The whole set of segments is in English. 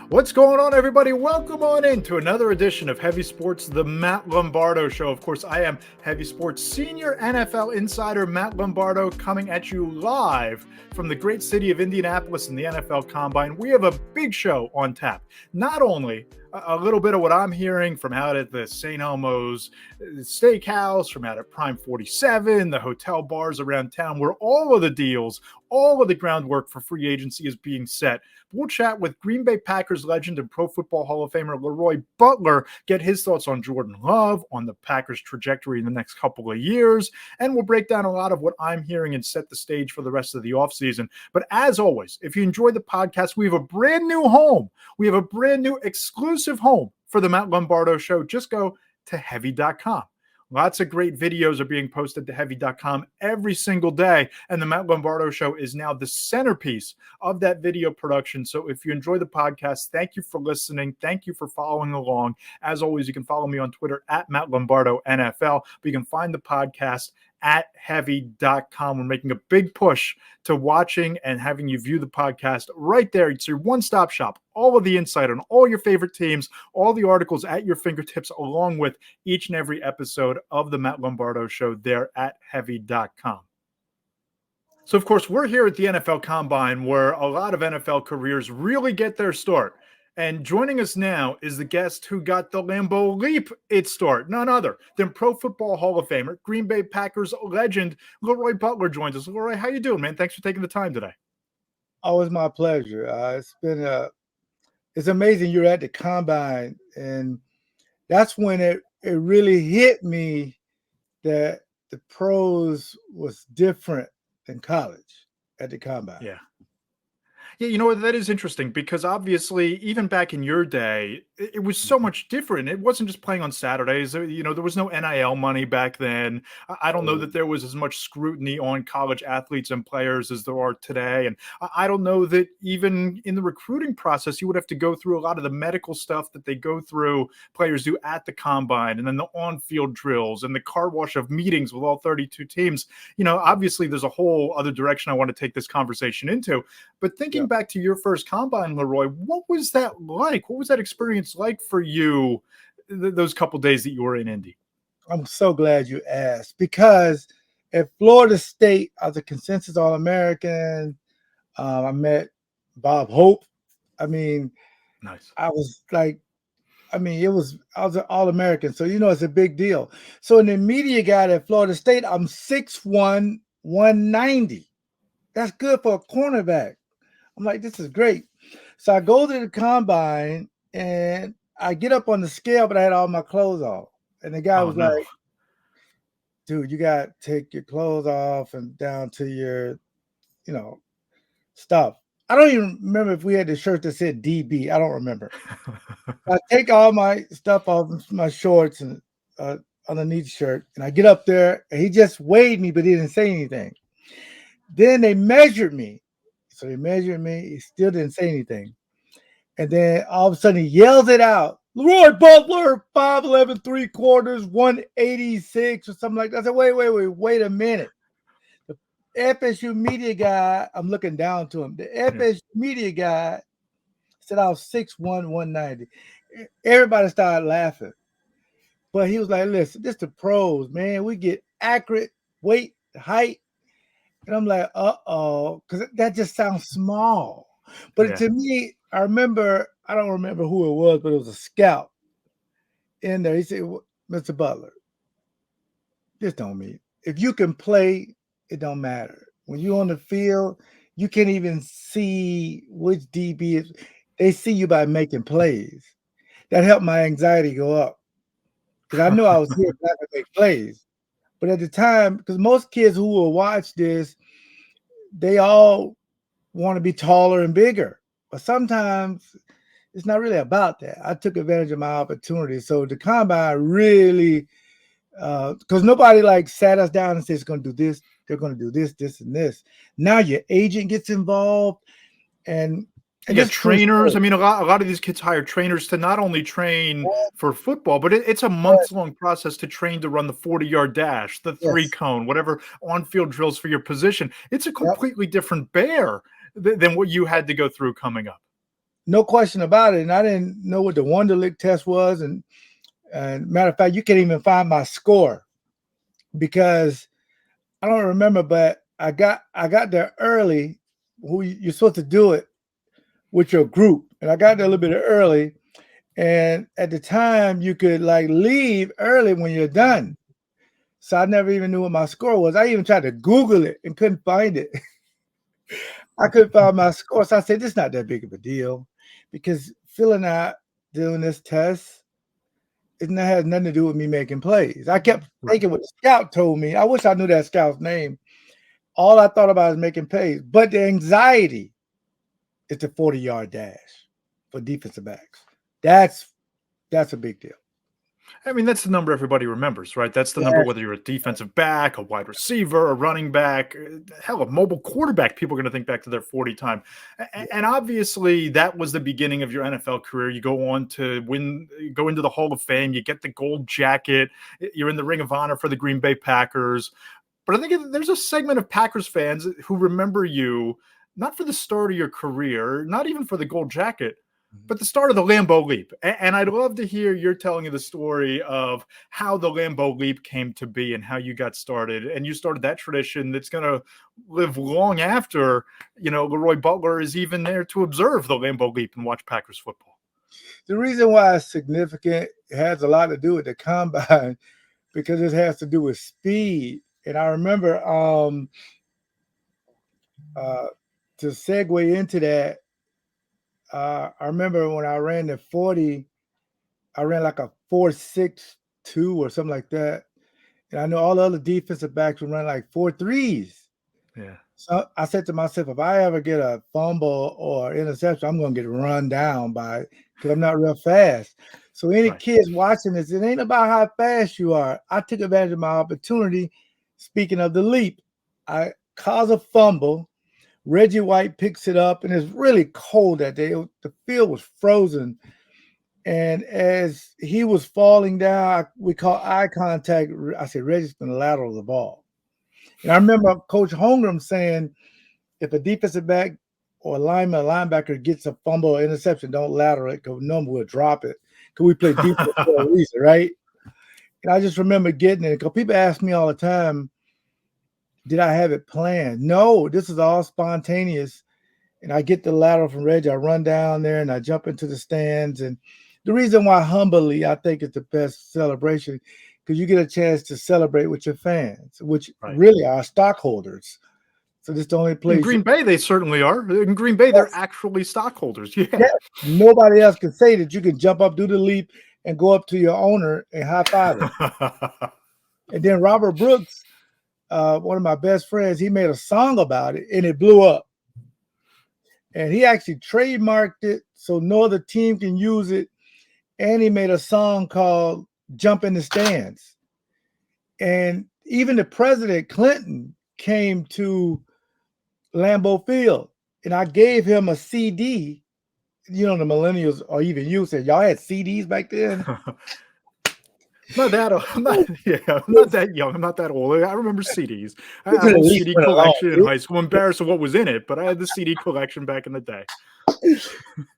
What's going on, everybody? Welcome on in to another edition of Heavy Sports, the Matt Lombardo Show. Of course, I am Heavy Sports senior NFL insider Matt Lombardo, coming at you live from the great city of Indianapolis in the NFL Combine. We have a big show on tap. Not only a little bit of what I'm hearing from out at the St. Elmo's Steakhouse, from out at Prime 47, the hotel bars around town, where all of the deals, all of the groundwork for free agency is being set. We'll chat with Green Bay Packers legend and Pro Football Hall of Famer LeRoy Butler, get his thoughts on Jordan Love, on the Packers' trajectory in the next couple of years, and we'll break down a lot of what I'm hearing and set the stage for the rest of the offseason. But as always, if you enjoy the podcast, we have a brand new home. We have a brand new exclusive home for the Matt Lombardo Show. Just go to heavy.com. Lots of great videos are being posted to heavy.com every single day, and the Matt Lombardo Show is now the centerpiece of that video production. So if you enjoy the podcast, thank you for listening. Thank you for following along. As always, you can follow me on Twitter at Matt Lombardo NFL, but you can find the podcast at heavy.com. We're making a big push to watching and having you view the podcast right there. It's your one-stop shop. All of the insight on all your favorite teams, all the articles at your fingertips, along with each and every episode of the Matt Lombardo Show there at heavy.com. So, of course, we're here at the NFL Combine, where a lot of NFL careers really get their start. And joining us now is the guest who got the Lambeau Leap its start, none other than Pro Football Hall of Famer, Green Bay Packers legend, LeRoy Butler joins us. LeRoy, how you doing, man? Thanks for taking the time today. Always my pleasure. It's amazing you're at the Combine, and that's when it really hit me that the pros was different than college at the Combine. Yeah. Yeah, you know what? That is interesting because obviously, even back in your day, it was so much different. It wasn't just playing on Saturdays. You know, there was no NIL money back then. I don't know that there was as much scrutiny on college athletes and players as there are today. And I don't know that even in the recruiting process, you would have to go through a lot of the medical stuff that they go through, players do at the Combine, and then the on-field drills and the car wash of meetings with all 32 teams. You know, obviously, there's a whole other direction I want to take this conversation into. But thinking back to your first Combine, LeRoy, what was that like? What was that experience like for you those couple days that you were in Indy? I'm so glad you asked, because at Florida State, I was a consensus All-American. I met Bob Hope. I mean, nice. I was an All-American, so it's a big deal. So in the media guide at Florida State, I'm 6'1", 190. That's good for a cornerback. I'm like, this is great. So I go to the Combine and I get up on the scale, but I had all my clothes off. And the guy was like, dude, you got to take your clothes off and down to your, stuff. I don't even remember if we had the shirt that said DB. I don't remember. I take all my stuff off, my shorts and underneath the shirt, and I get up there, and he just weighed me, but he didn't say anything. Then they measured me. So he measured me. He still didn't say anything. And then all of a sudden he yells it out. LeRoy Butler, 5'11", 3/4, 186 or something like that. I said, wait a minute. The FSU media guy, I'm looking down to him. The FSU media guy said I was 6'1", 190. Everybody started laughing. But he was like, listen, this the pros, man. We get accurate weight, height. And I'm like, uh-oh, because that just sounds small. But to me, I don't remember who it was, but it was a scout in there. He said, Mr. Butler, this don't mean. If you can play, it don't matter. When you're on the field, you can't even see which DB is. They see you by making plays. That helped my anxiety go up. Because I knew I was here to make plays. But at the time, because most kids who will watch this, they all want to be taller and bigger. But sometimes it's not really about that. I took advantage of my opportunity. So the Combine really, because nobody sat us down and said, it's going to do this, they're going to do this, this, and this. Now your agent gets involved. And trainers. I mean, a lot of these kids hire trainers to not only train for football, but it's a months-long process to train to run the 40-yard dash, the three-cone, whatever on-field drills for your position. It's a completely different bear than what you had to go through coming up. no question about it. And I didn't know what the Wonderlic test was. And matter of fact, you can't even find my score because I don't remember, but I got there early. You're supposed to do it with your group. And I got there a little bit early. And at the time, you could like leave early when you're done. So I never even knew what my score was. I even tried to Google it and couldn't find it. I couldn't find my score. So I said, this is not that big of a deal because filling out doing this test, it has nothing to do with me making plays. I kept thinking what the scout told me. I wish I knew that scout's name. All I thought about is making plays. But the anxiety is the 40-yard dash for defensive backs. That's a big deal. I mean, that's the number everybody remembers, right? That's the number, whether you're a defensive back, a wide receiver, a running back, hell, a mobile quarterback, people are going to think back to their 40 time. And obviously that was the beginning of your NFL career. You go on to go into the Hall of Fame, you get the gold jacket, you're in the Ring of Honor for the Green Bay Packers. But I think there's a segment of Packers fans who remember you, not for the start of your career, not even for the gold jacket, but the start of the Lambeau Leap. And I'd love to hear your telling of the story of how the Lambeau Leap came to be and how you got started. And you started that tradition that's going to live long after, LeRoy Butler is even there to observe the Lambeau Leap and watch Packers football. The reason why it's significant, it has a lot to do with the combine because it has to do with speed. And I remember to segue into that, I remember when I ran the 40, I ran like a 4.62 or something like that. And I know all the other defensive backs would run like 4.3s. Yeah. So I said to myself, if I ever get a fumble or interception, I'm going to get run down by it because I'm not real fast. So any kids watching this, it ain't about how fast you are. I took advantage of my opportunity. Speaking of the leap, I caused a fumble. Reggie White picks it up, and it's really cold that day. The field was frozen. And as he was falling down, we call eye contact. I said, Reggie's going to lateral the ball. And I remember Coach Holmgren saying, if a defensive back or a linebacker gets a fumble or interception, don't lateral it because no one will drop it. Because we play defense for a reason, right? And I just remember getting it because people ask me all the time, did I have it planned? No, this is all spontaneous. And I get the lateral from Reggie. I run down there and I jump into the stands. And the reason why humbly I think it's the best celebration, because you get a chance to celebrate with your fans, which really are stockholders. So this is the only place. In Green Bay, they certainly are. In Green Bay, they're actually stockholders. Yeah. Nobody else can say that you can jump up, do the leap, and go up to your owner and high five him. And then Robert Brooks, one of my best friends, he made a song about it and it blew up. And he actually trademarked it so no other team can use it. And he made a song called Jump in the Stands. And even the President Clinton came to Lambeau Field. And I gave him a CD. The millennials or even you said, y'all had CDs back then? I'm not that young. I'm not that old. I remember CDs. I had a whole CD collection in high school. I'm embarrassed of what was in it, but I had the CD collection back in the day.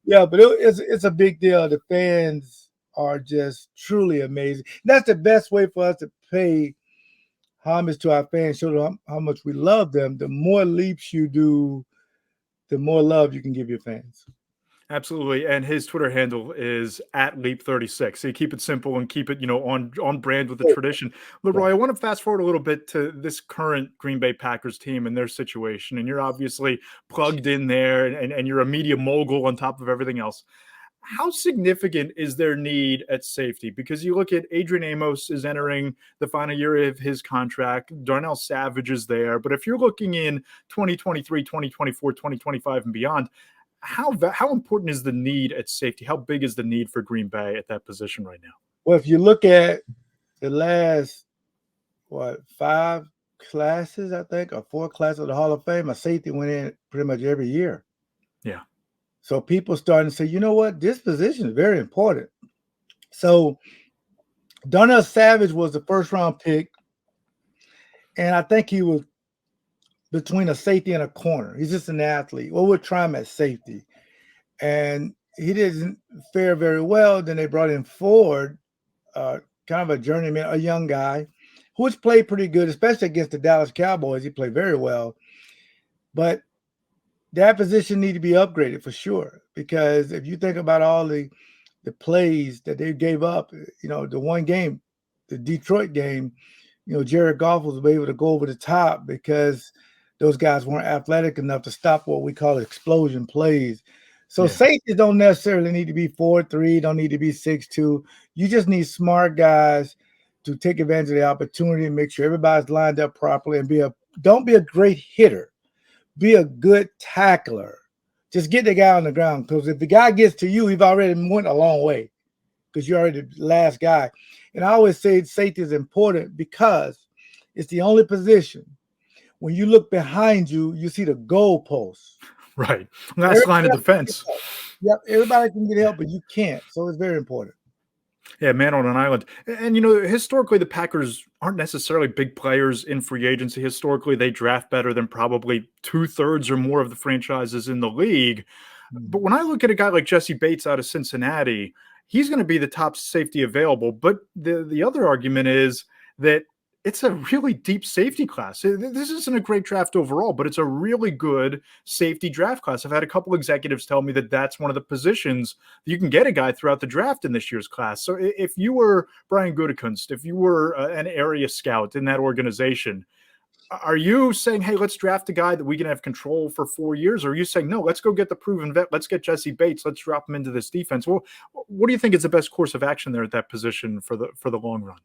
Yeah, but it's a big deal. The fans are just truly amazing. That's the best way for us to pay homage to our fans, show them how much we love them. The more leaps you do, the more love you can give your fans. Absolutely. And his Twitter handle is @Leap36. So you keep it simple and keep it, on brand with the tradition. LeRoy, I want to fast forward a little bit to this current Green Bay Packers team and their situation. And you're obviously plugged in there and you're a media mogul on top of everything else. How significant is their need at safety? Because you look at Adrian Amos is entering the final year of his contract. Darnell Savage is there. But if you're looking in 2023, 2024, 2025 and beyond, how important is the need at safety? How big is the need for Green Bay at that position right now? Well, if you look at the last, 5 classes, I think, or 4 classes of the Hall of Fame, a safety went in pretty much every year. Yeah. So people starting to say, you know what, this position is very important. So Darnell Savage was the first round pick. And I think he was between a safety and a corner. He's just an athlete. Well, we'll try him at safety. and he didn't fare very well. Then they brought in Ford, kind of a journeyman, a young guy, who's played pretty good, especially against the Dallas Cowboys. He played very well, but that position need to be upgraded for sure. Because if you think about all the plays that they gave up, the one game, the Detroit game, Jared Goff was able to go over the top because those guys weren't athletic enough to stop what we call explosion plays. So safeties don't necessarily need to be 4'3", don't need to be 6'2". You just need smart guys to take advantage of the opportunity and make sure everybody's lined up properly and don't be a great hitter. Be a good tackler. Just get the guy on the ground, because if the guy gets to you, you've already went a long way because you're already the last guy. And I always say safety is important because it's the only position when you look behind you, you see the goalposts. Right. Last line of defense. Yep. Everybody can get help, but you can't. So it's very important. Yeah, man on an island. And, historically, the Packers aren't necessarily big players in free agency. Historically, they draft better than probably 2/3 or more of the franchises in the league. But when I look at a guy like Jesse Bates out of Cincinnati, he's going to be the top safety available. But the other argument is that it's a really deep safety class. This isn't a great draft overall, but it's a really good safety draft class. I've had a couple executives tell me that that's one of the positions that you can get a guy throughout the draft in this year's class. So if you were Brian Gutekunst, if you were an area scout in that organization, are you saying, hey, let's draft a guy that we can have control for 4 years? Or are you saying, no, let's go get the proven vet. Let's get Jesse Bates. Let's drop him into this defense. Well, what do you think is the best course of action there at that position for the long run?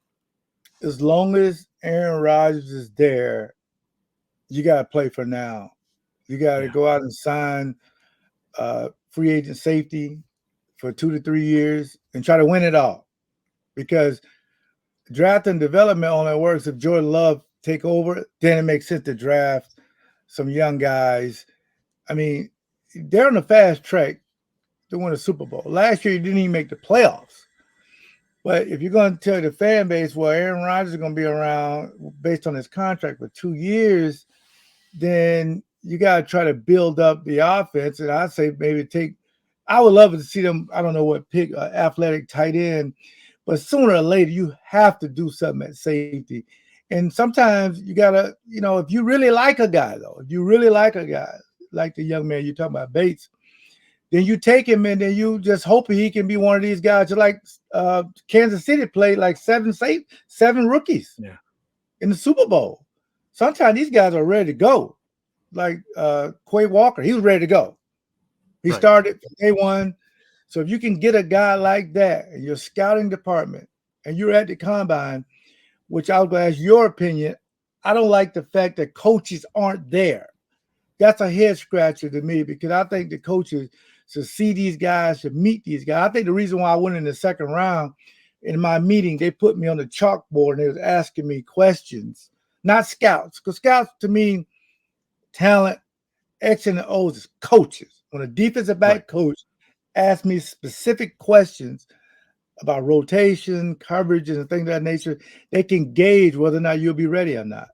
As long as Aaron Rodgers is there, you got to play for now. You got to go out and sign free agent safety for 2 to 3 years and try to win it all. Because draft and development only works if Jordan Love take over. Then it makes sense to draft some young guys. I mean, they're on a fast track to win a Super Bowl. Last year, you didn't even make the playoffs. But if you're going to tell the fan base, well, Aaron Rodgers is going to be around based on his contract for 2 years, then you got to try to build up the offense. And I'd say I would love to see them, I don't know what pick, athletic tight end, but sooner or later, you have to do something at safety. And sometimes you got to, if you really like a guy, like the young man you're talking about, Bates, then you take him and then you just hope he can be one of these guys. Just like Kansas City played like seven rookies in the Super Bowl. Sometimes these guys are ready to go. Like Quay Walker, he was ready to go. He started from day one. So if you can get a guy like that in your scouting department and you're at the combine, which I'll go ask your opinion, I don't like the fact that coaches aren't there. That's a head scratcher to me, because I think the coaches should see these guys, should meet these guys. I think the reason why I went in the second round, in my meeting, they put me on the chalkboard and they was asking me questions, not scouts. Because scouts, to me, talent, X and O's is coaches. When a defensive back coach asks me specific questions about rotation, coverage, and things of that nature, they can gauge whether or not you'll be ready or not.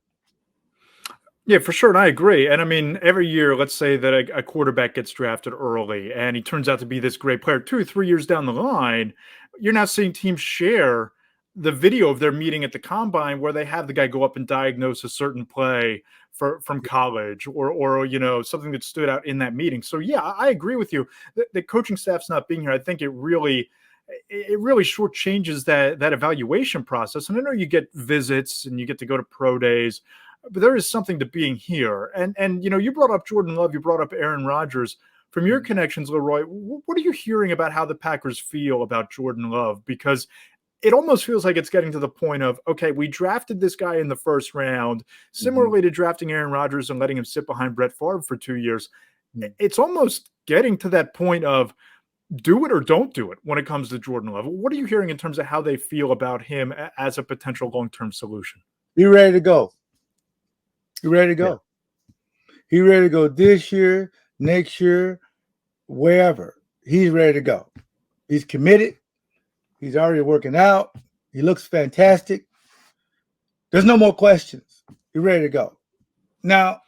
Yeah, for sure. And I agree. And I mean, every year, let's say that a quarterback gets drafted early and he turns out to be this great player. 2 or 3 years down the line, you're now seeing teams share the video of their meeting at the combine where they have the guy go up and diagnose a certain play from college or something that stood out in that meeting. So yeah, I agree with you. The coaching staff's not being here, I think it really shortchanges that evaluation process. And I know you get visits and you get to go to pro days, but there is something to being here. And you brought up Jordan Love, you brought up Aaron Rodgers. From your connections, LeRoy, what are you hearing about how the Packers feel about Jordan Love? Because it almost feels like it's getting to the point of, okay, we drafted this guy in the first round, similarly to drafting Aaron Rodgers and letting him sit behind Brett Favre for 2 years. It's almost getting to that point of do it or don't do it when it comes to Jordan Love. What are you hearing in terms of how they feel about him as a potential long-term solution? Be ready to go. He ready to go. Yeah. He ready to go this year, next year, wherever. He's ready to go. He's committed. He's already working out. He looks fantastic. There's no more questions. He's ready to go. Now,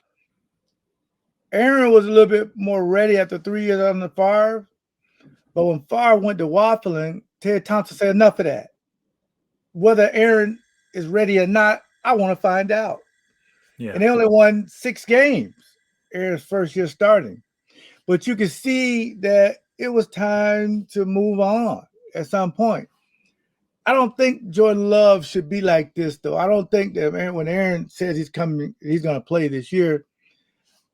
Aaron was a little bit more ready after 3 years on the fire. But when Favre went to waffling, Ted Thompson said, enough of that. Whether Aaron is ready or not, I want to find out. Yeah. And they only won 6 games Aaron's first year starting. But you could see that it was time to move on at some point. I don't think Jordan Love should be like this, though. I don't think that when Aaron says he's going to play this year,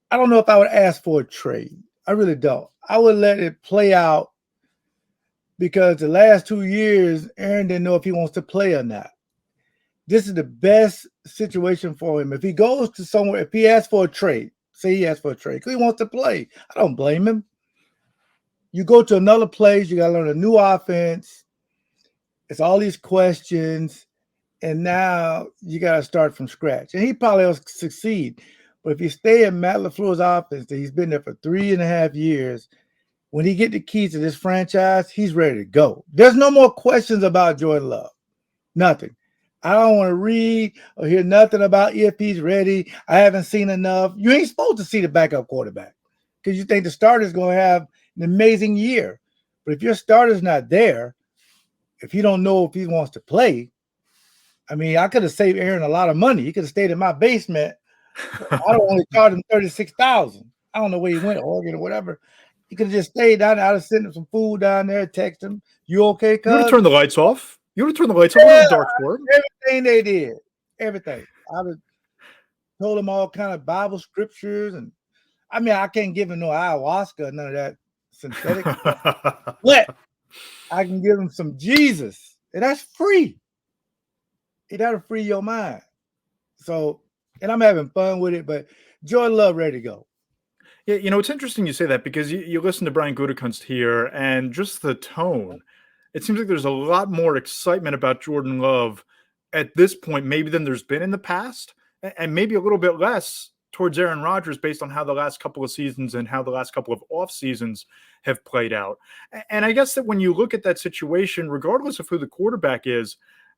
I don't know if I would ask for a trade. I really don't. I would let it play out because the last 2 years, Aaron didn't know if he wants to play or not. This is the best situation for him. If he goes to somewhere, if he asks for a trade, say he asks for a trade, because he wants to play, I don't blame him. You go to another place, you got to learn a new offense. It's all these questions, and now you got to start from scratch. And he probably will succeed. But if you stay in Matt LaFleur's offense, that he's been there for 3.5 years, when he get the keys to this franchise, he's ready to go. There's no more questions about Jordan Love. Nothing. I don't want to read or hear nothing about if he's ready. I haven't seen enough. You ain't supposed to see the backup quarterback because you think the starter's going to have an amazing year. But if your starter's not there, if you don't know if he wants to play, I mean, I could have saved Aaron a lot of money. He could have stayed in my basement. I don't only charge him $36,000. I don't know where he went, Oregon or whatever. He could have just stayed down there. I'd have sent him some food down there, text him, you okay, cuz? You would have turned the lights off. You would have turned the lights off. It was dark for him. Everything they did. Everything. I would have told him all kind of Bible scriptures. And I mean, I can't give him no ayahuasca, none of that synthetic. But I can give him some Jesus. And that's free. That'll free your mind. So, and I'm having fun with it, but Jordan Love ready to go. Yeah, it's interesting you say that because you listen to Brian Gutekunst here and just the tone. It seems like there's a lot more excitement about Jordan Love at this point, maybe than there's been in the past, and maybe a little bit less towards Aaron Rodgers based on how the last couple of seasons and how the last couple of off seasons have played out. And I guess that when you look at that situation, regardless of who the quarterback is,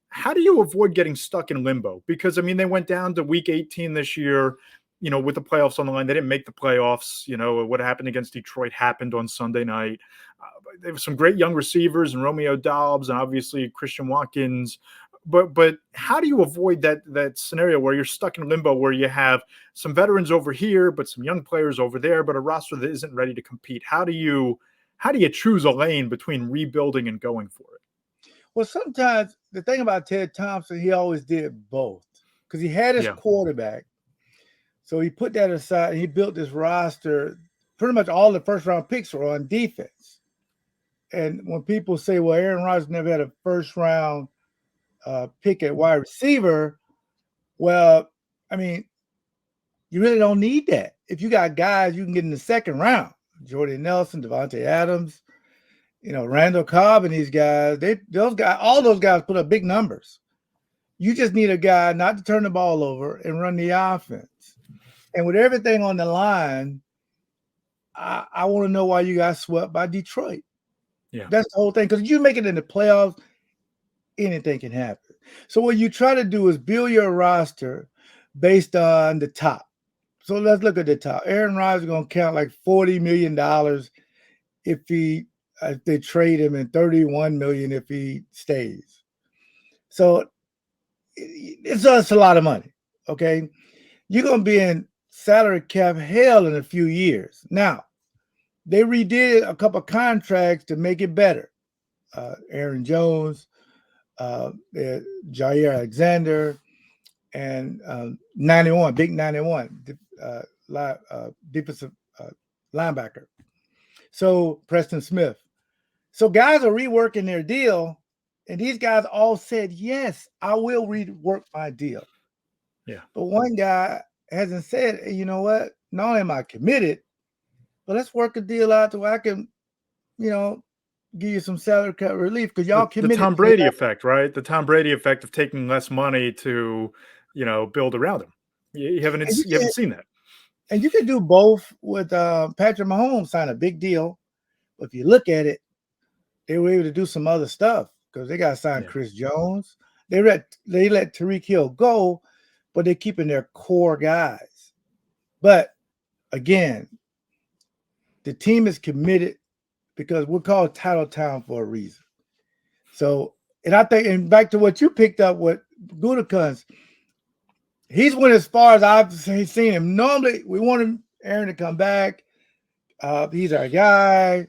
how do you avoid getting stuck in limbo? Because, I mean, they went down to week 18 this year, with the playoffs on the line. They didn't make the playoffs. What happened against Detroit happened on Sunday night. There were some great young receivers and Romeo Dobbs and obviously Christian Watkins. But how do you avoid that scenario where you're stuck in limbo, where you have some veterans over here, but some young players over there, but a roster that isn't ready to compete? How do you choose a lane between rebuilding and going for it? Well, sometimes the thing about Ted Thompson, he always did both because he had his quarterback. So he put that aside and he built this roster. Pretty much all the first round picks were on defense. And when people say, well, Aaron Rodgers never had a first round pick at wide receiver, well, I mean, you really don't need that. If you got guys you can get in the second round, Jordy Nelson, Devontae Adams, Randall Cobb and these guys, all those guys put up big numbers. You just need a guy not to turn the ball over and run the offense. And with everything on the line, I want to know why you got swept by Detroit. Yeah. That's the whole thing. Because you make it in the playoffs, anything can happen. So what you try to do is build your roster based on the top. So let's look at the top. Aaron Rodgers is going to count like $40 million if they trade him, and $31 million if he stays. So it's a lot of money. Okay, you're going to be in salary cap hell in a few years. Now, they redid a couple of contracts to make it better. Aaron Jones, Jair Alexander, and 91, big 91, defensive linebacker. So Preston Smith. So guys are reworking their deal, and these guys all said, yes, I will rework my deal. Yeah. But one guy hasn't said, hey, you know what? Not only am I committed, but let's work a deal out to where I can, give you some salary cap relief because y'all committed. The Tom Brady effect, right? The Tom Brady effect of taking less money to, build around him. You haven't seen that. And you can do both with Patrick Mahomes sign a big deal. But if you look at it, they were able to do some other stuff because they got to sign Chris Jones. They let Tyreek Hill go, but they're keeping their core guys. But again, the team is committed. because we're called Title Town for a reason. So, and I think, and back to what you picked up with Gutekunst, he's went as far as I've seen him. Normally, we want Aaron to come back. He's our guy,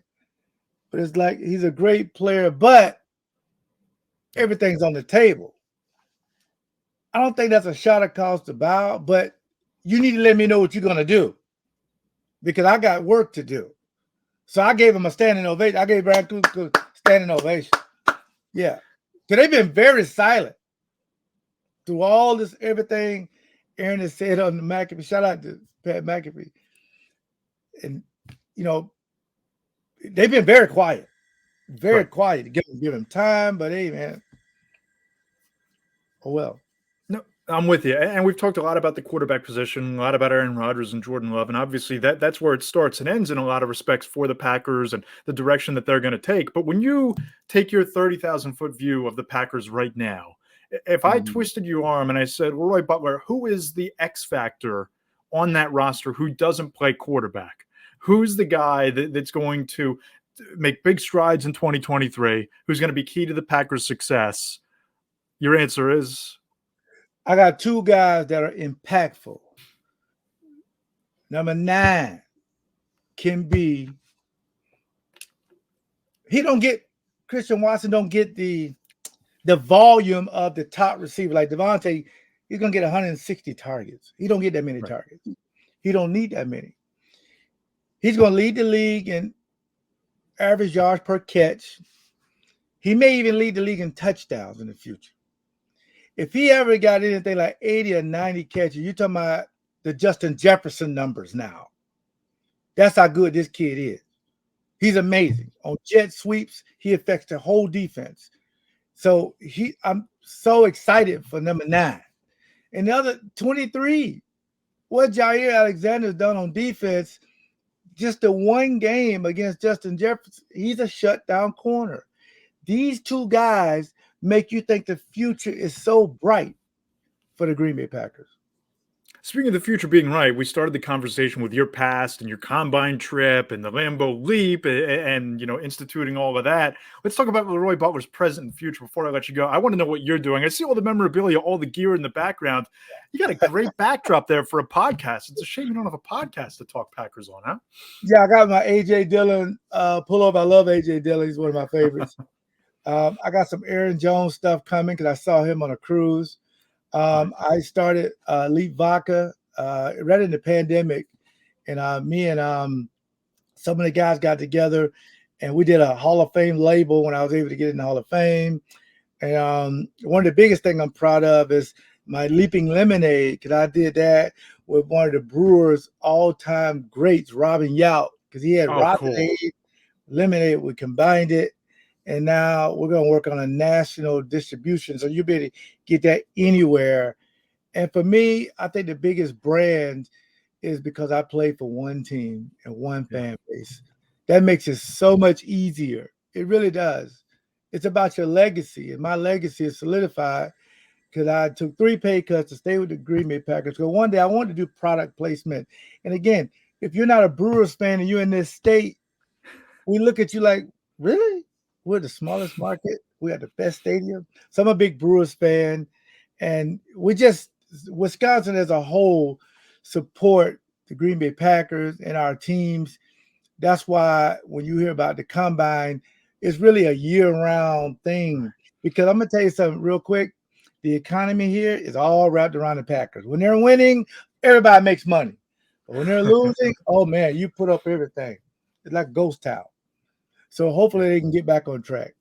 but it's like he's a great player, but everything's on the table. I don't think that's a shot across the bow, but you need to let me know what you're going to do because I got work to do. So I gave him a standing ovation. I gave Brad Gutekunst a standing ovation. Yeah. Because they've been very silent through all this, everything Aaron has said on the McAfee. Shout out to Pat McAfee. And, you know, they've been very quiet. Very quiet to give him time, but hey, man. Oh, well. No, I'm with you. And we've talked a lot about the quarterback position, a lot about Aaron Rodgers and Jordan Love. And obviously that's where it starts and ends in a lot of respects for the Packers and the direction that they're going to take. But when you take your 30,000-foot view of the Packers right now, if I twisted your arm and I said, LeRoy Butler, who is the X factor on that roster who doesn't play quarterback? Who's the guy that's going to make big strides in 2023, who's going to be key to the Packers' success? Your answer is? I got two guys that are impactful. Number 9 can be, Christian Watson don't get the volume of the top receiver. Like Devontae, he's going to get 160 targets. He don't get that many targets. He don't need that many. He's going to lead the league in average yards per catch. He may even lead the league in touchdowns in the future. If he ever got anything like 80 or 90 catches, you're talking about the Justin Jefferson numbers now. That's how good this kid is. He's amazing. On jet sweeps, he affects the whole defense. So I'm so excited for number 9. And the other 23, what Jair Alexander's done on defense, just the one game against Justin Jefferson, he's a shutdown corner. These two guys make you think the future is so bright for the Green Bay Packers. Speaking of the future being right, we started the conversation with your past and your combine trip and the Lambeau Leap and you know, instituting all of that. Let's talk about LeRoy Butler's present and future before I let you go. I want to know what you're doing. I see all the memorabilia, all the gear in the background. You got a great backdrop there for a podcast. It's a shame you don't have a podcast to talk Packers on, huh? Yeah, I got my A.J. Dillon pullover. I love A.J. Dillon. He's one of my favorites. I got some Aaron Jones stuff coming because I saw him on a cruise. I started Leap Vodka right in the pandemic, and me and some of the guys got together, and we did a Hall of Fame label when I was able to get in the Hall of Fame. And one of the biggest things I'm proud of is my Leaping Lemonade, because I did that with one of the Brewers' all-time greats, Robin Yount, because he had Lemonade, Lemonade. We combined it. And now we're going to work on a national distribution. So you'll be able to get that anywhere. And for me, I think the biggest brand is because I play for one team and one fan base. That makes it so much easier. It really does. It's about your legacy. And my legacy is solidified because I took 3 pay cuts to stay with the Green Bay Packers. So one day I wanted to do product placement. And again, if you're not a Brewers fan and you're in this state, we look at you like, really? We're the smallest market. We have the best stadium. So I'm a big Brewers fan. And Wisconsin as a whole support the Green Bay Packers and our teams. That's why when you hear about the combine, it's really a year-round thing. Because I'm going to tell you something real quick. The economy here is all wrapped around the Packers. When they're winning, everybody makes money. But when they're losing, oh, man, you put up everything. It's like a ghost town. So hopefully they can get back on track.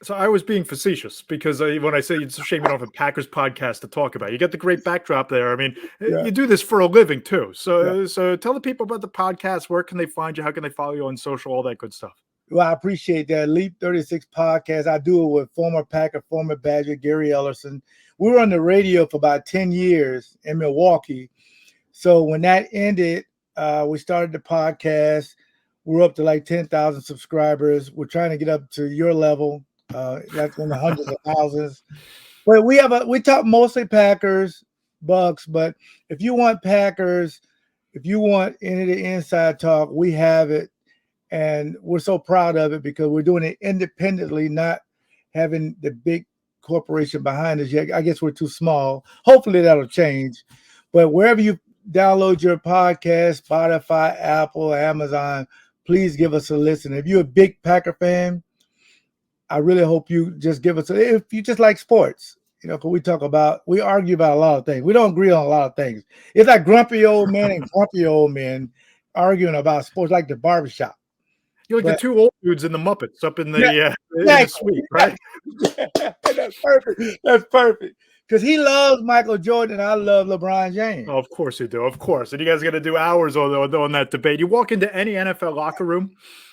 So I was being facetious because when I say it's a shame you don't have a Packers podcast to talk about, you got the great backdrop there. I mean, you do this for a living too. So tell the people about the podcast. Where can they find you? How can they follow you on social? All that good stuff. Well, I appreciate that. Leap 36 podcast. I do it with former Packer, former Badger, Gary Ellerson. We were on the radio for about 10 years in Milwaukee. So when that ended, we started the podcast. We're up to like 10,000 subscribers. We're trying to get up to your level, like in the hundreds of thousands. But we talk mostly Packers, Bucks. But if you want Packers, if you want any of the inside talk, we have it. And we're so proud of it because we're doing it independently, not having the big corporation behind us yet. I guess we're too small. Hopefully that'll change. But wherever you download your podcast, Spotify, Apple, Amazon, please give us a listen. If you're a big Packer fan, I really hope you just give us if you just like sports, because we argue about a lot of things. We don't agree on a lot of things. It's like grumpy old men and grumpy old men arguing about sports, like the barbershop. You're like the two old dudes in the Muppets up in the in the suite, right? That's perfect. That's perfect. Because he loves Michael Jordan and I love LeBron James. Oh, of course you do. Of course. And you guys are going to do hours on that debate. You walk into any NFL locker room.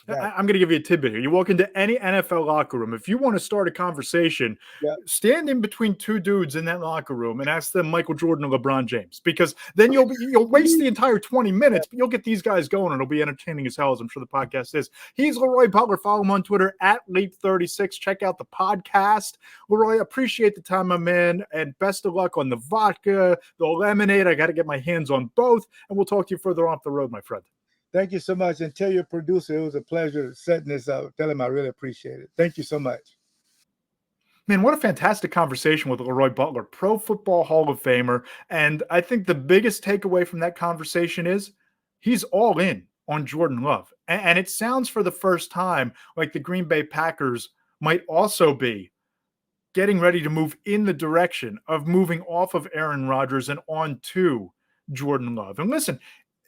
Right. I'm going to give you a tidbit here. You walk into any NFL locker room. If you want to start a conversation, stand in between two dudes in that locker room and ask them Michael Jordan or LeBron James, because then you'll waste the entire 20 minutes, but you'll get these guys going and it'll be entertaining as hell, as I'm sure the podcast is. He's LeRoy Butler. Follow him on Twitter at Leap36. Check out the podcast. LeRoy, appreciate the time, my man, and best of luck on the vodka, the lemonade. I got to get my hands on both, and we'll talk to you further off the road, my friend. Thank you so much. And tell your producer it was a pleasure setting this up. Tell him I really appreciate it. Thank you so much. Man, what a fantastic conversation with LeRoy Butler, Pro Football Hall of Famer. And I think the biggest takeaway from that conversation is he's all in on Jordan Love. And it sounds for the first time like the Green Bay Packers might also be getting ready to move in the direction of moving off of Aaron Rodgers and on to Jordan Love. And listen,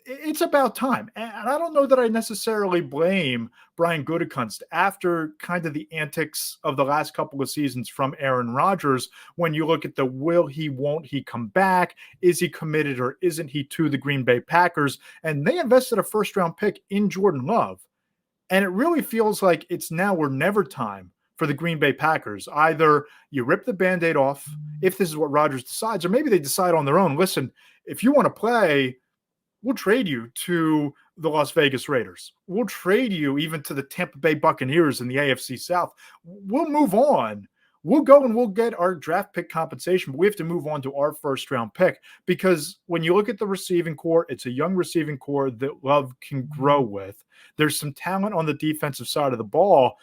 it's about time. And I don't know that I necessarily blame Brian Gutekunst after kind of the antics of the last couple of seasons from Aaron Rodgers. When you look at the will he, won't he come back? Is he committed or isn't he to the Green Bay Packers? And they invested a first-round pick in Jordan Love. And it really feels like it's now or never time for the Green Bay Packers. Either you rip the Band-Aid off, if this is what Rodgers decides, or maybe they decide on their own, listen, if you want to play, we'll trade you to the Las Vegas Raiders. We'll trade you even to the Tampa Bay Buccaneers in the AFC South. We'll move on. We'll go and we'll get our draft pick compensation, but we have to move on to our first-round pick, because when you look at the receiving core, it's a young receiving core that Love can grow with. There's some talent on the defensive side of the ball.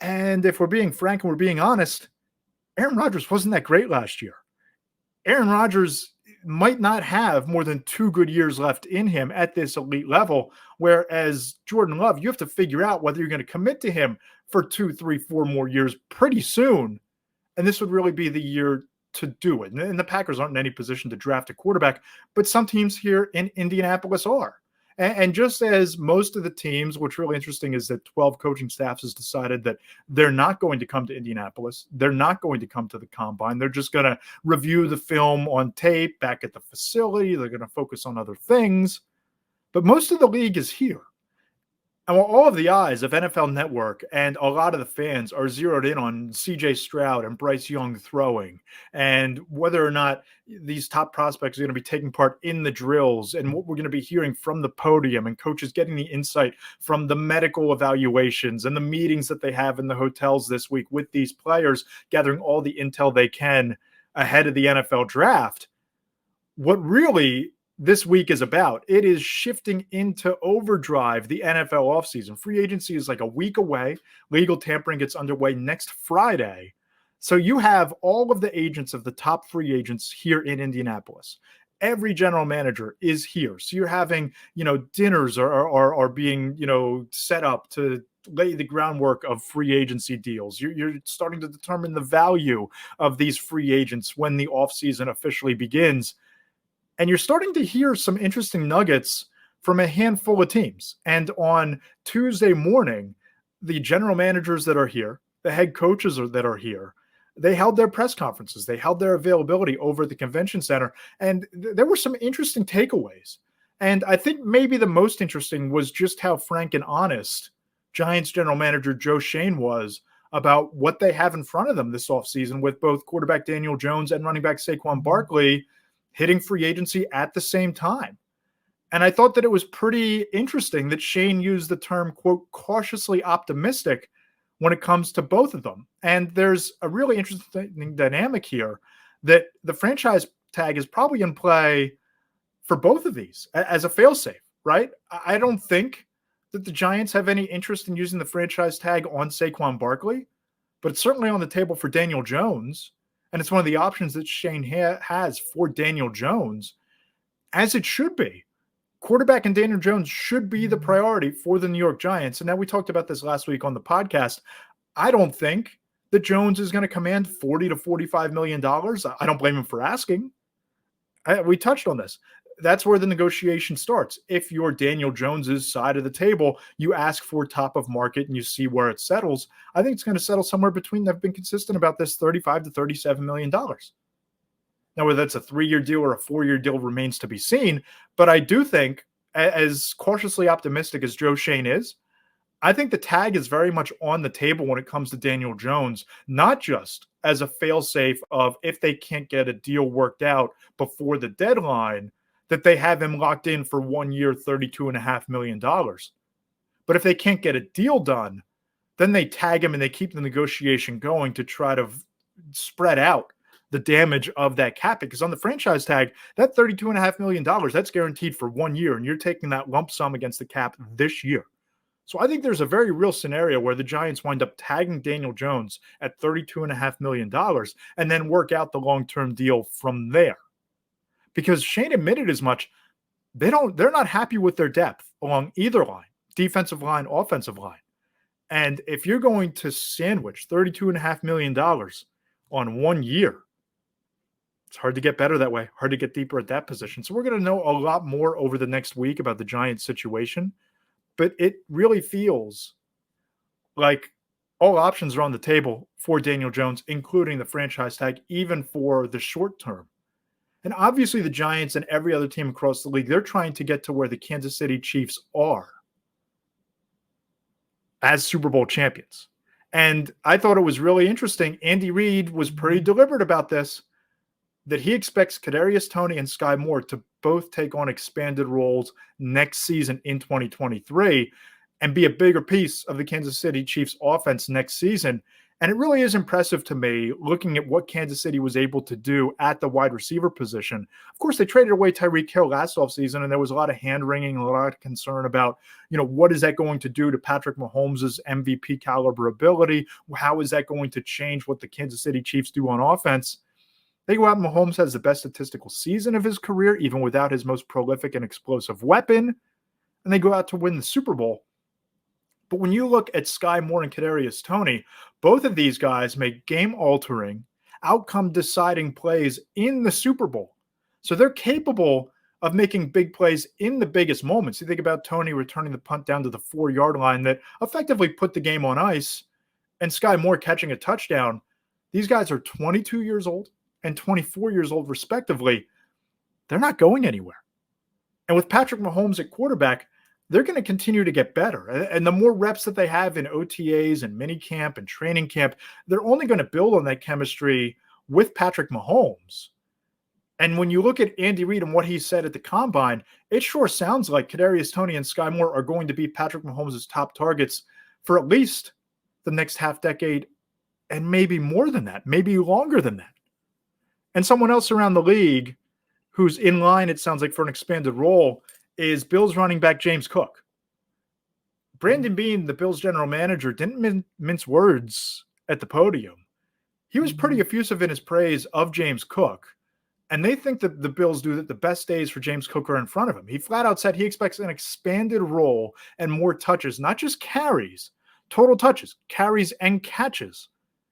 And if we're being frank and we're being honest, Aaron Rodgers wasn't that great last year. Aaron Rodgers might not have more than 2 good years left in him at this elite level, whereas Jordan Love, you have to figure out whether you're going to commit to him for 2, 3, 4 more years pretty soon. And this would really be the year to do it. And the Packers aren't in any position to draft a quarterback, but some teams here in Indianapolis are. And just as most of the teams, what's really interesting is that 12 coaching staffs has decided that they're not going to come to Indianapolis. They're not going to come to the combine. They're just going to review the film on tape back at the facility. They're going to focus on other things. But most of the league is here. And while all of the eyes of NFL Network and a lot of the fans are zeroed in on C.J. Stroud and Bryce Young throwing, and whether or not these top prospects are going to be taking part in the drills, and what we're going to be hearing from the podium, and coaches getting the insight from the medical evaluations and the meetings that they have in the hotels this week with these players, gathering all the intel they can ahead of the NFL draft, what really this week is about, it is shifting into overdrive the NFL offseason. Free agency is like a week away. Legal tampering gets underway next Friday. So you have all of the agents of the top free agents here in Indianapolis. Every general manager is here. So you're having, dinners are being, set up to lay the groundwork of free agency deals. You're starting to determine the value of these free agents when the offseason officially begins. And you're starting to hear some interesting nuggets from a handful of teams. And on Tuesday morning, the general managers that are here, the head coaches that are here, they held their press conferences. They held their availability over at the convention center. And there were some interesting takeaways. And I think maybe the most interesting was just how frank and honest Giants general manager Joe Schoen was about what they have in front of them this offseason with both quarterback Daniel Jones and running back Saquon Barkley hitting free agency at the same time. And I thought that it was pretty interesting that Shane used the term, quote, cautiously optimistic when it comes to both of them. And there's a really interesting dynamic here that the franchise tag is probably in play for both of these as a failsafe, right? I don't think that the Giants have any interest in using the franchise tag on Saquon Barkley, but it's certainly on the table for Daniel Jones, and it's one of the options that Shane has for Daniel Jones, as it should be. Quarterback and Daniel Jones should be the priority for the New York Giants. And now we talked about this last week on the podcast. I don't think that Jones is going to command $40 to $45 million. I don't blame him for asking. We touched on this. That's where the negotiation starts. If you're Daniel Jones's side of the table, you ask for top of market and you see where it settles. I think it's going to settle somewhere between, they've been consistent about this, $35 to $37 million. Now, whether that's a 3-year deal or a 4-year deal remains to be seen. But I do think, as cautiously optimistic as Joe Shane is, I think the tag is very much on the table when it comes to Daniel Jones, not just as a fail-safe of if they can't get a deal worked out before the deadline, that they have him locked in for 1 year, $32.5 million. But if they can't get a deal done, then they tag him and they keep the negotiation going to try to spread out the damage of that cap. Because on the franchise tag, that $32.5 million, that's guaranteed for 1 year, and you're taking that lump sum against the cap this year. So I think there's a very real scenario where the Giants wind up tagging Daniel Jones at $32.5 million and then work out the long-term deal from there. Because Shane admitted as much, they're not happy with their depth along either line, defensive line, offensive line. And if you're going to sandwich $32.5 million on 1 year, it's hard to get better that way, hard to get deeper at that position. So we're going to know a lot more over the next week about the Giants situation. But it really feels like all options are on the table for Daniel Jones, including the franchise tag, even for the short term. And obviously the Giants and every other team across the league, they're trying to get to where the Kansas City Chiefs are as Super Bowl champions. And I thought it was really interesting. Andy Reid was pretty deliberate about this, that he expects Kadarius Toney and Sky Moore to both take on expanded roles next season in 2023 and be a bigger piece of the Kansas City Chiefs offense next season. And it really is impressive to me looking at what Kansas City was able to do at the wide receiver position. Of course, they traded away Tyreek Hill last offseason, and there was a lot of hand-wringing, a lot of concern about, what is that going to do to Patrick Mahomes' MVP caliber ability? How is that going to change what the Kansas City Chiefs do on offense? They go out and Mahomes has the best statistical season of his career, even without his most prolific and explosive weapon, and they go out to win the Super Bowl. But when you look at Sky Moore and Kadarius Toney, both of these guys make game-altering, outcome-deciding plays in the Super Bowl. So they're capable of making big plays in the biggest moments. You think about Toney returning the punt down to the 4-yard line that effectively put the game on ice, and Sky Moore catching a touchdown. These guys are 22 years old and 24 years old, respectively. They're not going anywhere. And with Patrick Mahomes at quarterback, they're going to continue to get better. And the more reps that they have in OTAs and minicamp and training camp, they're only going to build on that chemistry with Patrick Mahomes. And when you look at Andy Reid and what he said at the Combine, it sure sounds like Kadarius Toney and Sky Moore are going to be Patrick Mahomes' top targets for at least the next half decade, and maybe more than that, maybe longer than that. And someone else around the league who's in line, it sounds like, for an expanded role is Bills running back James Cook. Brandon Beane, the Bills general manager, didn't mince words at the podium. He was pretty effusive in his praise of James Cook, and they think that the Bills do that the best days for James Cook are in front of him. He flat out said he expects an expanded role and more touches, not just carries, total touches, carries and catches,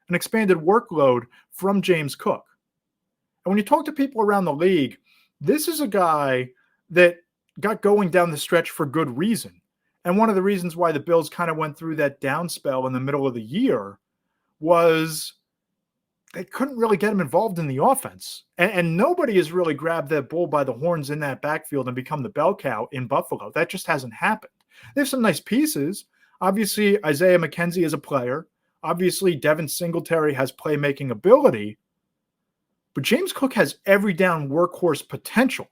an expanded workload from James Cook. And when you talk to people around the league, this is a guy that got going down the stretch for good reason. And one of the reasons why the Bills kind of went through that down spell in the middle of the year was they couldn't really get him involved in the offense. And nobody has really grabbed that bull by the horns in that backfield and become the bell cow in Buffalo. That just hasn't happened. They have some nice pieces. Obviously, Isaiah McKenzie is a player. Obviously, Devin Singletary has playmaking ability. But James Cook has every down workhorse potential.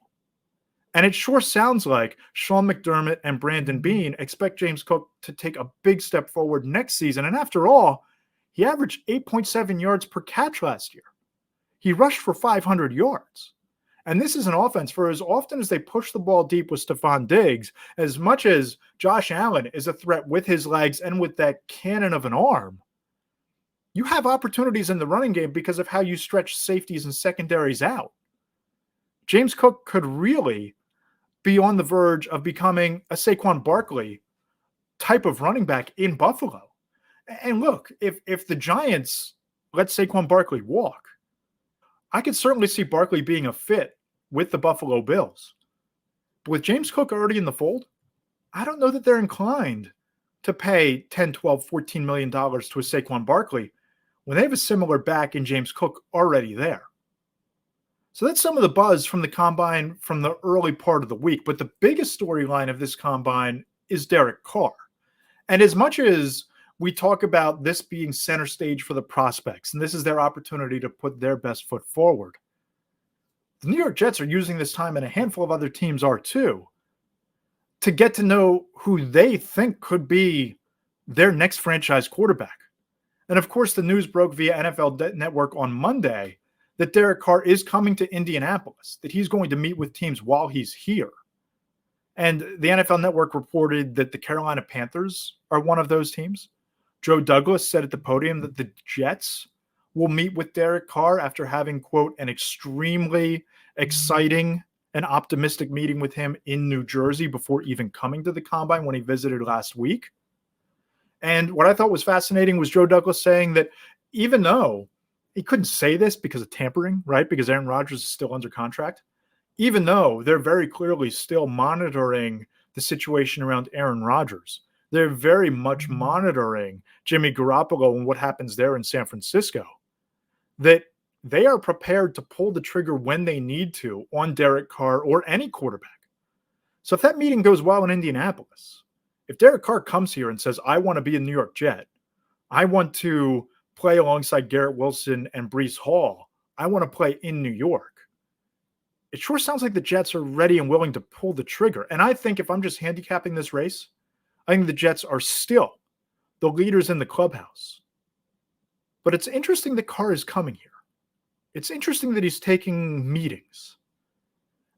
And it sure sounds like Sean McDermott and Brandon Beane expect James Cook to take a big step forward next season. And after all, he averaged 8.7 yards per catch last year. He rushed for 500 yards. And this is an offense for as often as they push the ball deep with Stephon Diggs, as much as Josh Allen is a threat with his legs and with that cannon of an arm, you have opportunities in the running game because of how you stretch safeties and secondaries out. James Cook could really be on the verge of becoming a Saquon Barkley type of running back in Buffalo. And look, if the Giants let Saquon Barkley walk, I could certainly see Barkley being a fit with the Buffalo Bills. But with James Cook already in the fold, I don't know that they're inclined to pay 10, 12, $14 million to a Saquon Barkley when they have a similar back in James Cook already there. So that's some of the buzz from the combine from the early part of the week. But the biggest storyline of this combine is Derek Carr. And as much as we talk about this being center stage for the prospects, and this is their opportunity to put their best foot forward, the New York Jets are using this time, and a handful of other teams are too, to get to know who they think could be their next franchise quarterback. And of course, the news broke via NFL Network on Monday that Derek Carr is coming to Indianapolis, that he's going to meet with teams while he's here. And the NFL Network reported that the Carolina Panthers are one of those teams. Joe Douglas said at the podium that the Jets will meet with Derek Carr after having, quote, an extremely exciting and optimistic meeting with him in New Jersey before even coming to the combine when he visited last week. And what I thought was fascinating was Joe Douglas saying that even though he couldn't say this because of tampering, right? Because Aaron Rodgers is still under contract. Even though they're very clearly still monitoring the situation around Aaron Rodgers, they're very much monitoring Jimmy Garoppolo and what happens there in San Francisco, that they are prepared to pull the trigger when they need to on Derek Carr or any quarterback. So if that meeting goes well in Indianapolis, if Derek Carr comes here and says, I want to be a New York Jet, I want to play alongside Garrett Wilson and Breece Hall, I want to play in New York, it sure sounds like the Jets are ready and willing to pull the trigger. And I think if I'm just handicapping this race, I think the Jets are still the leaders in the clubhouse. But it's interesting that Carr is coming here. It's interesting that he's taking meetings.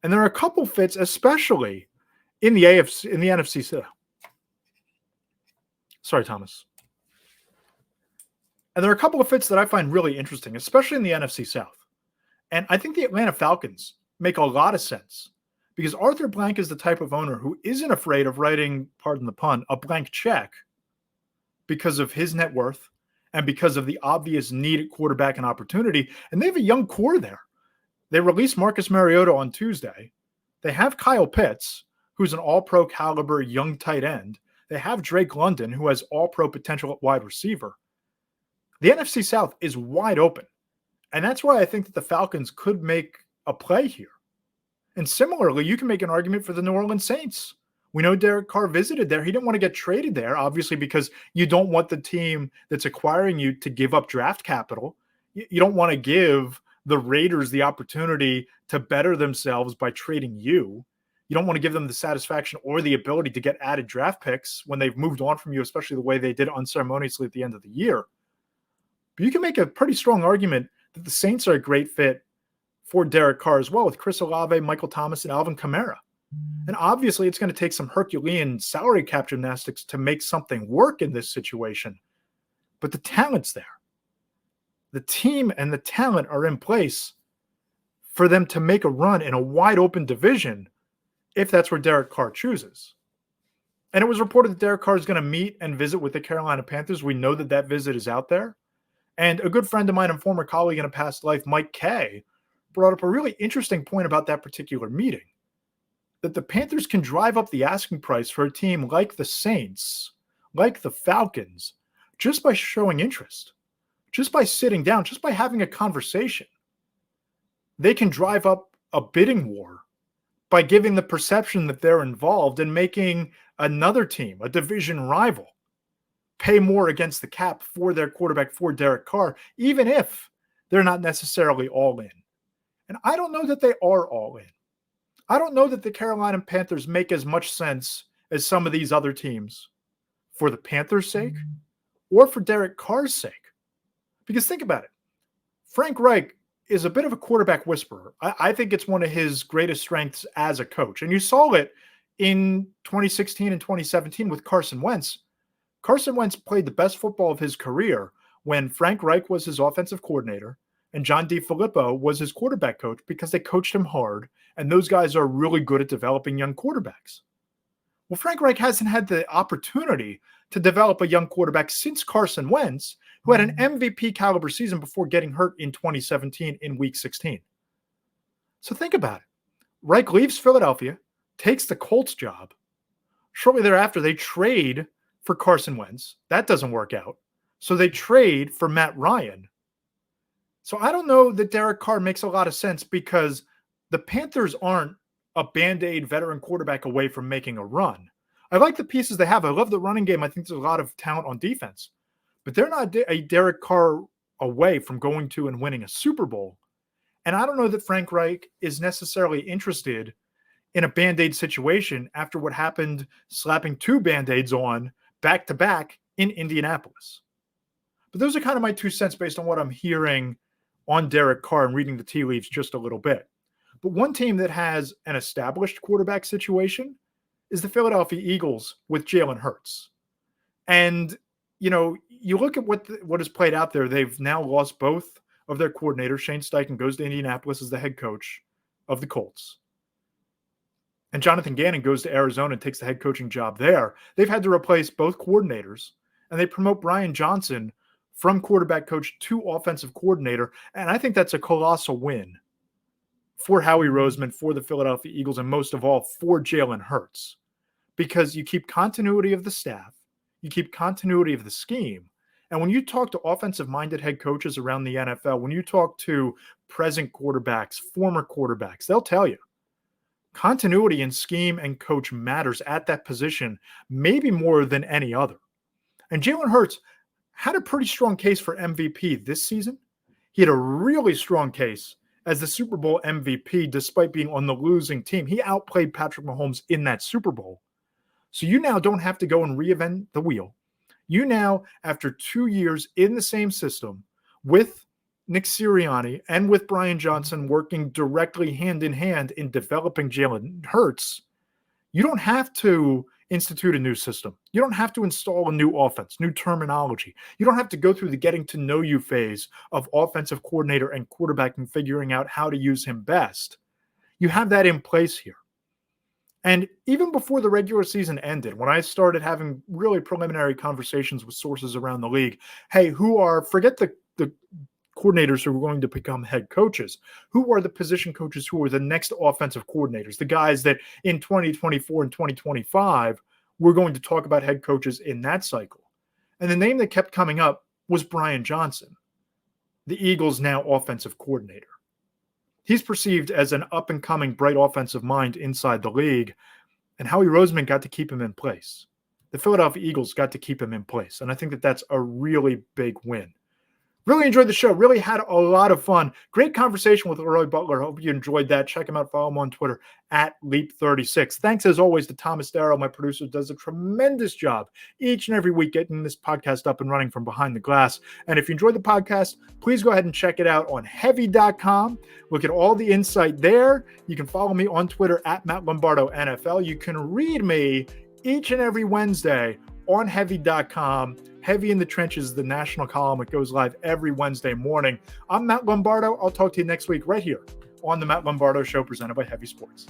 And there are a couple fits, especially in the AFC, in the NFC. Sorry, Thomas. And there are a couple of fits that I find really interesting, especially in the NFC South. And I think the Atlanta Falcons make a lot of sense because Arthur Blank is the type of owner who isn't afraid of writing, pardon the pun, a blank check because of his net worth and because of the obvious need at quarterback and opportunity. And they have a young core there. They released Marcus Mariota on Tuesday. They have Kyle Pitts, who's an all-pro caliber young tight end. They have Drake London, who has all-pro potential at wide receiver. The NFC South is wide open. And that's why I think that the Falcons could make a play here. And similarly, you can make an argument for the New Orleans Saints. We know Derek Carr visited there. He didn't want to get traded there, obviously, because you don't want the team that's acquiring you to give up draft capital. You don't want to give the Raiders the opportunity to better themselves by trading you. You don't want to give them the satisfaction or the ability to get added draft picks when they've moved on from you, especially the way they did unceremoniously at the end of the year. But you can make a pretty strong argument that the Saints are a great fit for Derek Carr as well, with Chris Olave, Michael Thomas, and Alvin Kamara. And obviously, it's going to take some Herculean salary cap gymnastics to make something work in this situation. But the talent's there. The team and the talent are in place for them to make a run in a wide open division if that's where Derek Carr chooses. And it was reported that Derek Carr is going to meet and visit with the Carolina Panthers. We know that that visit is out there. And a good friend of mine and former colleague in a past life, Mike Kay, brought up a really interesting point about that particular meeting, that the Panthers can drive up the asking price for a team like the Saints, like the Falcons, just by showing interest, just by sitting down, just by having a conversation. They can drive up a bidding war by giving the perception that they're involved and making another team, a division rival, pay more against the cap for their quarterback, for Derek Carr, even if they're not necessarily all in. And I don't know that they are all in. I don't know that the Carolina Panthers make as much sense as some of these other teams for the Panthers' sake or for Derek Carr's sake. Because think about it. Frank Reich is a bit of a quarterback whisperer. I think it's one of his greatest strengths as a coach. And you saw it in 2016 and 2017 with Carson Wentz. Carson Wentz played the best football of his career when Frank Reich was his offensive coordinator and John DeFilippo was his quarterback coach, because they coached him hard, and those guys are really good at developing young quarterbacks. Well, Frank Reich hasn't had the opportunity to develop a young quarterback since Carson Wentz, who had an MVP caliber season before getting hurt in 2017 in week 16. So think about it. Reich leaves Philadelphia, takes the Colts job. Shortly thereafter, they trade for Carson Wentz. That doesn't work out. So they trade for Matt Ryan. So I don't know that Derek Carr makes a lot of sense, because the Panthers aren't a Band-Aid veteran quarterback away from making a run. I like the pieces they have. I love the running game. I think there's a lot of talent on defense. But they're not a Derek Carr away from going to and winning a Super Bowl. And I don't know that Frank Reich is necessarily interested in a Band-Aid situation after what happened slapping 2 Band-Aids on back-to-back in Indianapolis. But those are kind of my 2 cents based on what I'm hearing on Derek Carr and reading the tea leaves just a little bit. But one team that has an established quarterback situation is the Philadelphia Eagles with Jalen Hurts. And, you know, you look at what has played out there. They've now lost both of their coordinators. Shane Steichen goes to Indianapolis as the head coach of the Colts. And Jonathan Gannon goes to Arizona and takes the head coaching job there. They've had to replace both coordinators, and they promote Brian Johnson from quarterback coach to offensive coordinator. And I think that's a colossal win for Howie Roseman, for the Philadelphia Eagles, and most of all for Jalen Hurts, because you keep continuity of the staff, you keep continuity of the scheme. And when you talk to offensive-minded head coaches around the NFL, when you talk to present quarterbacks, former quarterbacks, they'll tell you continuity in scheme and coach matters at that position, maybe more than any other. And Jalen Hurts had a pretty strong case for MVP this season. He had a really strong case as the Super Bowl MVP, despite being on the losing team. He outplayed Patrick Mahomes in that Super Bowl. So you now don't have to go and reinvent the wheel. You now, after 2 years in the same system with Nick Sirianni and with Brian Johnson working directly hand in hand in developing Jalen Hurts, you don't have to institute a new system. You don't have to install a new offense, new terminology. You don't have to go through the getting to know you phase of offensive coordinator and quarterback and figuring out how to use him best. You have that in place here. And even before the regular season ended, when I started having really preliminary conversations with sources around the league, hey, forget the coordinators who are going to become head coaches, who are the position coaches who are the next offensive coordinators, the guys that in 2024 and 2025, we're going to talk about head coaches in that cycle. And the name that kept coming up was Brian Johnson, the Eagles' now offensive coordinator. He's perceived as an up-and-coming bright offensive mind inside the league, and Howie Roseman got to keep him in place. The Philadelphia Eagles got to keep him in place, and I think that that's a really big win. Really enjoyed the show. Really had a lot of fun. Great conversation with LeRoy Butler. Hope you enjoyed that. Check him out. Follow him on Twitter @Leap36. Thanks as always to Thomas Darrow, my producer, does a tremendous job each and every week getting this podcast up and running from behind the glass. And if you enjoyed the podcast, please go ahead and check it out on heavy.com. Look at all the insight there. You can follow me on Twitter @Matt Lombardo NFL. You can read me each and every Wednesday on heavy.com. Heavy in the Trenches, the national column. It goes live every Wednesday morning. I'm Matt Lombardo. I'll talk to you next week right here on the Matt Lombardo Show, presented by Heavy Sports.